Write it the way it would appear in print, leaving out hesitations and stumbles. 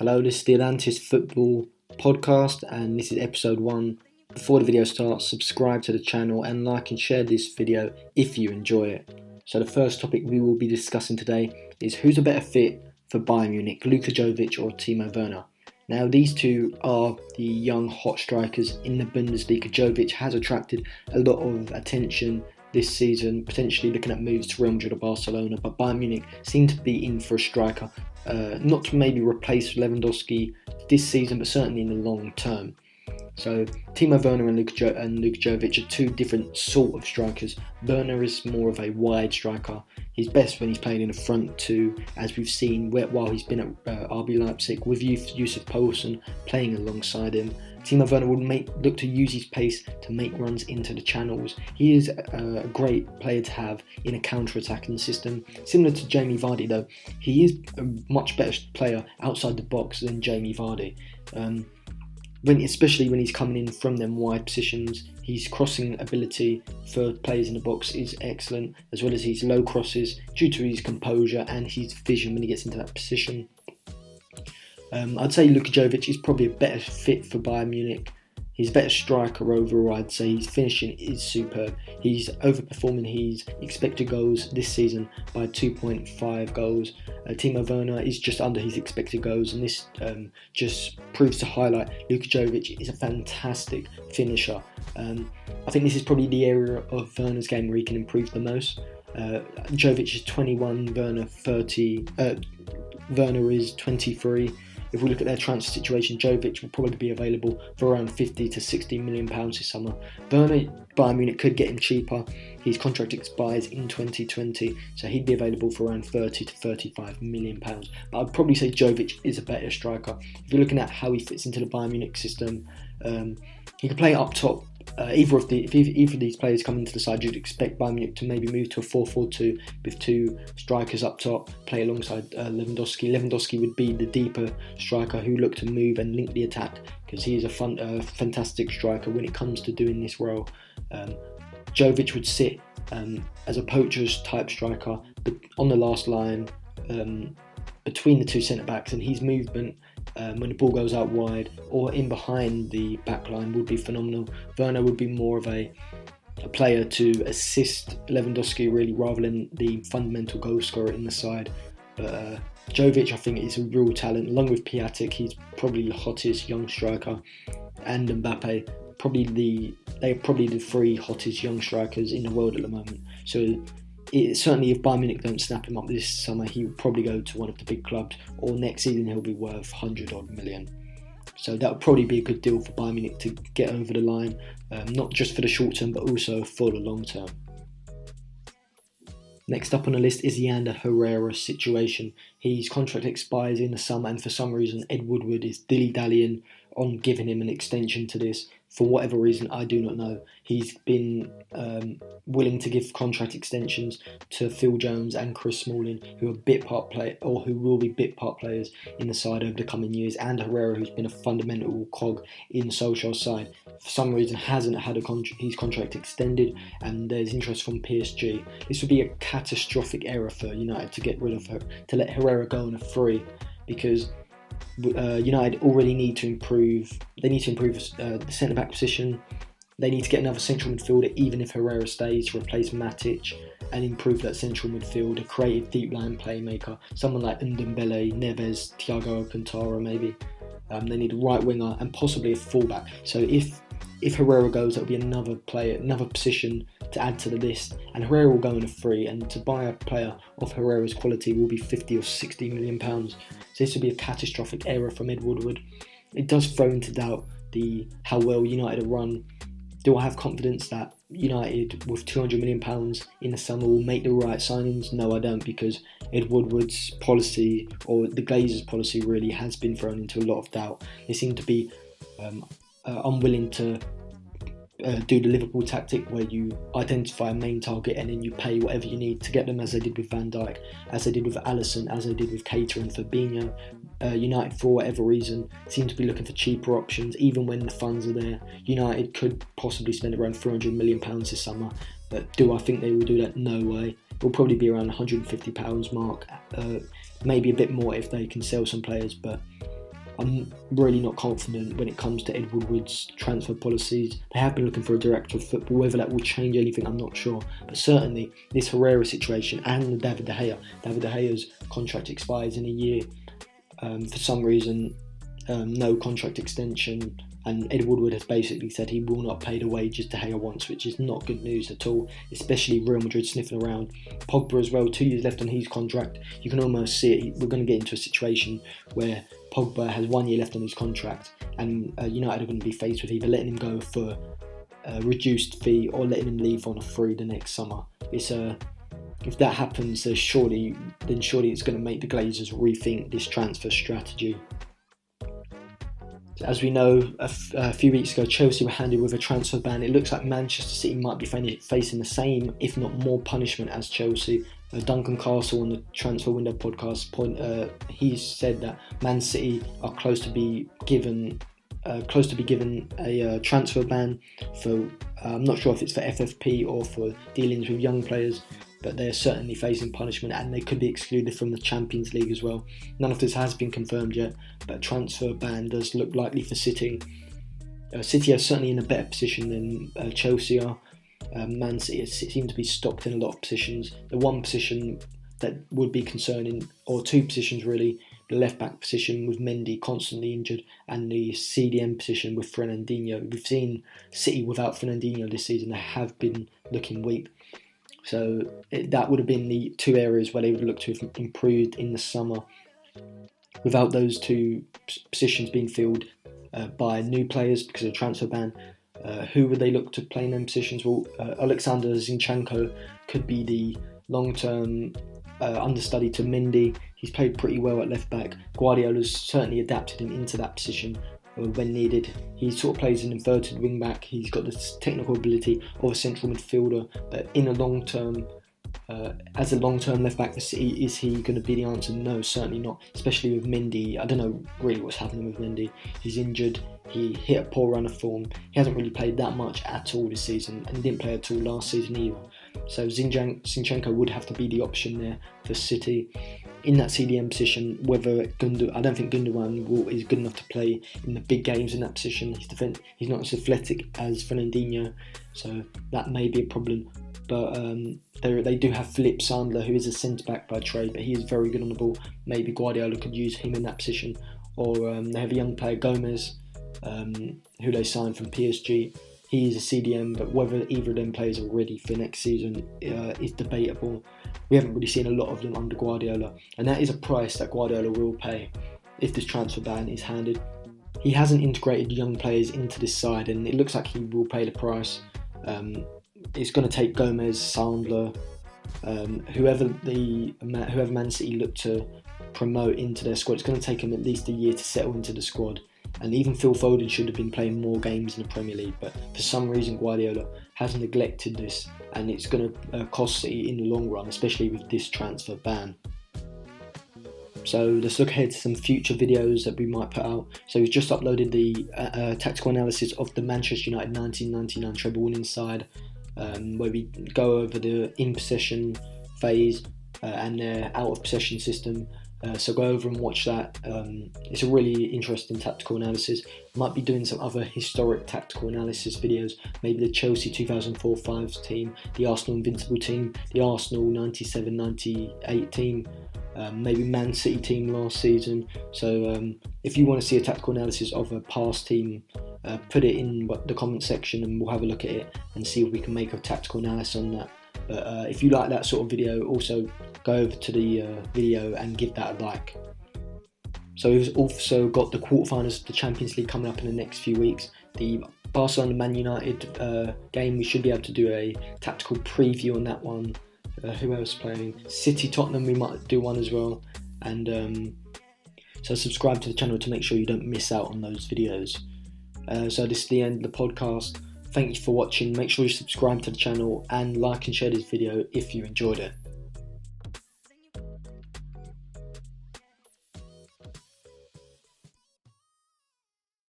Hello, this is the Atlantis football podcast and this is episode 1. Before the video starts, subscribe to the channel and like and share this video if you enjoy it. So the first topic we will be discussing today is who's a better fit for Bayern Munich, Luka Jovic or Timo Werner. Now these two are the young hot strikers in the Bundesliga. Jovic has attracted a lot of attention this season, potentially looking at moves to Real Madrid or Barcelona, but Bayern Munich seem to be in for a striker, not to maybe replace Lewandowski this season, but certainly in the long term. So Timo Werner and Luka Jovic are two different sort of strikers. Werner is more of a wide striker. He's best when he's playing in the front two, as we've seen while he's been at RB Leipzig with Yusuf Poulsen playing alongside him. Timo Werner would look to use his pace to make runs into the channels. He is a great player to have in a counter-attacking system. Similar to Jamie Vardy though, he is a much better player outside the box than Jamie Vardy. Especially when he's coming in from them wide positions, his crossing ability for players in the box is excellent, as well as his low crosses due to his composure and his vision when he gets into that position. I'd say Luka Jovic is probably a better fit for Bayern Munich. He's a better striker overall, I'd say. His finishing is superb. He's overperforming his expected goals this season by 2.5 goals. Timo Werner is just under his expected goals, and this just proves to highlight Luka Jovic is a fantastic finisher. I think this is probably the area of Werner's game where he can improve the most. Jovic is 21, Werner is 23. If we look at their transfer situation, Jovic will probably be available for around 50 to 60 million pounds this summer. Werner, Bayern Munich could get him cheaper. His contract expires in 2020, so he'd be available for around 30 to 35 million pounds. But I'd probably say Jovic is a better striker. If you're looking at how he fits into the Bayern Munich system, he can play up top. If either of these players come into the side, you'd expect Bayern Munich to maybe move to a 4-4-2 with two strikers up top, play alongside Lewandowski. Lewandowski would be the deeper striker who looked to move and link the attack, because he is a fantastic striker when it comes to doing this role. Jovic would sit as a poacher's type striker, but on the last line between the two centre-backs, and his movement when the ball goes out wide or in behind the back line would be phenomenal. Werner would be more of a player to assist Lewandowski really, rather than the fundamental goal scorer in the side. But Jovic, I think, is a real talent. Along with Piatek, he's probably the hottest young striker, and Mbappe, they're probably the three hottest young strikers in the world at the moment. So certainly if Bayern Munich don't snap him up this summer, he will probably go to one of the big clubs, or next season he'll be worth 100 odd million. So that would probably be a good deal for Bayern Munich to get over the line, not just for the short term but also for the long term. Next up on the list is the Ander Herrera situation. His contract expires in the summer, and for some reason Ed Woodward is dilly-dallying on giving him an extension to this. For whatever reason, I do not know. He's been willing to give contract extensions to Phil Jones and Chris Smalling, who will be bit part players in the side over the coming years, and Herrera, who's been a fundamental cog in the Solskjaer's side, for some reason hasn't had his contract extended, and there's interest from PSG. This would be a catastrophic error for United to get rid of her, to let Herrera go on a free, because United already need to improve. They need to improve the centre-back position. They need to get another central midfielder, even if Herrera stays, to replace Matic and improve that central midfield, a creative deep line playmaker, someone like Ndombele, Neves, Thiago Alcantara maybe. They need a right winger and possibly a fullback. So if Herrera goes, that'll be another position to add to the list, and Herrera will go in a free, and to buy a player of Herrera's quality will be 50 or 60 million pounds. So this would be a catastrophic error from Ed Woodward. It does throw into doubt how well United are run. Do I have confidence that United, with £200 million in the summer, will make the right signings? No, I don't, because Ed Woodward's policy, or the Glazers' policy, really has been thrown into a lot of doubt. They seem to be unwilling to do the Liverpool tactic, where you identify a main target and then you pay whatever you need to get them, as they did with Van Dijk, as they did with Alisson, as they did with Keita and Fabinho. United, for whatever reason, seem to be looking for cheaper options, even when the funds are there. United could possibly spend around £300 million this summer, but do I think they will do that? No way. It will probably be around £150 mark, maybe a bit more if they can sell some players, but I'm really not confident when it comes to Ed Woodward's transfer policies. They have been looking for a director of football. Whether that will change anything, I'm not sure. But certainly, this Herrera situation and the David De Gea's contract expires in a year. For some reason, no contract extension. And Ed Woodward has basically said he will not pay the wages De Gea wants, which is not good news at all, especially Real Madrid sniffing around. Pogba as well, 2 years left on his contract. You can almost see it. We're going to get into a situation where Pogba has 1 year left on his contract, and United are going to be faced with either letting him go for a reduced fee or letting him leave on a free the next summer. If that happens, surely it's going to make the Glazers rethink this transfer strategy. As we know, a few weeks ago, Chelsea were handed with a transfer ban. It looks like Manchester City might be facing the same, if not more, punishment as Chelsea. Duncan Castle on the Transfer Window podcast he said that Man City are close to be given a transfer ban for. I'm not sure if it's for FFP or for dealings with young players, but they're certainly facing punishment and they could be excluded from the Champions League as well. None of this has been confirmed yet, but a transfer ban does look likely for City. City are certainly in a better position than Chelsea are. Man City seem to be stocked in a lot of positions. The one position that would be concerning, or two positions really, the left-back position with Mendy constantly injured and the CDM position with Fernandinho. We've seen City without Fernandinho this season. They have been looking weak. So that would have been the two areas where they would look to have improved in the summer. Without those two positions being filled by new players because of the transfer ban, who would they look to play in them positions? Well, Alexander Zinchenko could be the long-term understudy to Mendy. He's played pretty well at left-back. Guardiola's certainly adapted him into that position when needed. He sort of plays an inverted wing-back. He's got the technical ability of a central midfielder, but in a long-term, as a long-term left-back for City, is he going to be the answer? No, certainly not, especially with Mendy. I don't know really what's happening with Mendy. He's injured. He hit a poor run of form. He hasn't really played that much at all this season, and didn't play at all last season either. So Zinchenko would have to be the option there for City. In that CDM position, I don't think Gundogan is good enough to play in the big games in that position. He's not as athletic as Fernandinho, so that may be a problem. But they do have Philippe Sandler, who is a centre-back by trade, but he is very good on the ball. Maybe Guardiola could use him in that position. Or they have a young player, Gomez, who they signed from PSG. He is a CDM, but whether either of them players are ready for next season is debatable. We haven't really seen a lot of them under Guardiola, and that is a price that Guardiola will pay if this transfer ban is handed. He hasn't integrated young players into this side, and it looks like he will pay the price. It's going to take Gomez, Sandler, whoever Man City look to promote into their squad. It's going to take him at least a year to settle into the squad. And even Phil Foden should have been playing more games in the Premier League, but for some reason Guardiola has neglected this, and it's going to cost City in the long run, especially with this transfer ban. So let's look ahead to some future videos that we might put out. So we've just uploaded the tactical analysis of the Manchester United 1999 treble winning side, where we go over the in-possession phase and their out-of-possession system. So go over and watch that. It's a really interesting tactical analysis. Might be doing some other historic tactical analysis videos, maybe the Chelsea 2004-05 team, the Arsenal Invincible team, the Arsenal 97-98 team, maybe Man City team last season. So if you want to see a tactical analysis of a past team, put it in the comment section and we'll have a look at it and see if we can make a tactical analysis on that. But if you like that sort of video, also go over to the video and give that a like. So we've also got the quarterfinals of the Champions League coming up in the next few weeks. The Barcelona Man United game, we should be able to do a tactical preview on that one. Who else playing? City Tottenham, we might do one as well. And so subscribe to the channel to make sure you don't miss out on those videos. So this is the end of the podcast. Thank you for watching. Make sure you subscribe to the channel and like and share this video if you enjoyed it.